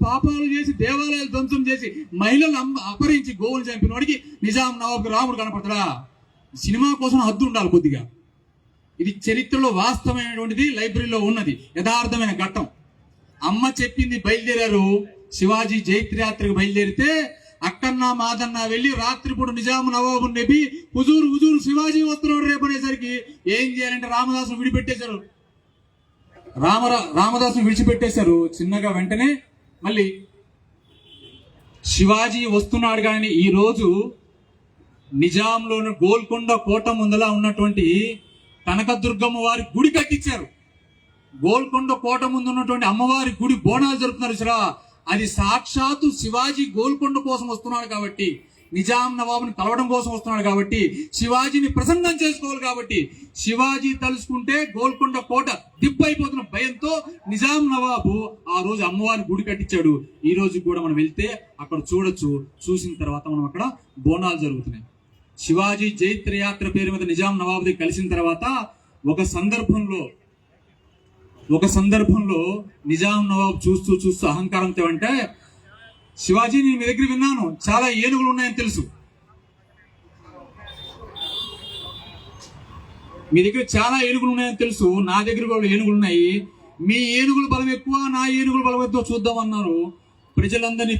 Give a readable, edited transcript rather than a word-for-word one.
పాపాలు చేసి దేవాలయాలు ధ్వంసం చేసి మహిళలు అపహరించి గోవులు చంపిన వాడికి నిజాం నవాబ్ రాముడు కనపడతాడా? సినిమా కోసం హద్దు ఉండాలి కొద్దిగా. ఇది చరిత్రలో వాస్తవమైనటువంటిది, లైబ్రరీలో ఉన్నది, యథార్థమైన ఘట్టం. అమ్మ చెప్పింది. బయలుదేరారు శివాజీ జైత్రయాత్రకు బయలుదేరితే అక్కన్న మాదన్న వెళ్ళి రాత్రిపూట నిజాం నవాబు నెబి హుజూర్ శివాజీ వస్తున్నాడు రేపు అనేసరికి ఏం చేయాలంటే రామదాసును విడిపెట్టేశారు. రామదాసును విడిచిపెట్టేశారు. చిన్నగా వెంటనే మళ్ళీ శివాజీ వస్తున్నాడు. కానీ ఈ రోజు నిజాంలోని గోల్కొండ కోట ముందల ఉన్నటువంటి కనకదుర్గమ్మ వారి గుడి కట్టించారు. గోల్కొండ కోట ముందు ఉన్నటువంటి అమ్మవారి గుడి బోనాలు జరుపుతున్నారు. సరా అది సాక్షాత్తు శివాజీ గోల్కొండ కోసం వస్తున్నాడు కాబట్టి, నిజాం నవాబుని కలవడం కోసం వస్తున్నాడు కాబట్టి, శివాజీని ప్రసన్నం చేసుకోవాలి కాబట్టి, శివాజీ తలుసుకుంటే గోల్కొండ కోట దిబ్బైపోతున్న భయంతో నిజాం నవాబు ఆ రోజు అమ్మవారి గుడి కట్టించాడు. ఈ రోజు కూడా మనం వెళ్తే అక్కడ చూడొచ్చు. చూసిన తర్వాత మనం అక్కడ బోనాలు జరుగుతున్నాయి. శివాజీ జైత్రయాత్ర పేరు మీద నిజాం నవాబుది కలిసిన తర్వాత ఒక సందర్భంలో నిజాం నవాబు చూస్తూ అహంకారంతో అంటే, శివాజీ నేను మీ దగ్గర విన్నాను చాలా ఏనుగులు ఉన్నాయని తెలుసు, మీ దగ్గర చాలా ఏనుగులు ఉన్నాయని తెలుసు, నా దగ్గర కూడా ఏనుగులు ఉన్నాయి, మీ ఏనుగుల బలం ఎక్కువ నా ఏనుగుల బలం ఎక్కువ చూద్దామన్నారు. ప్రజలందరినీ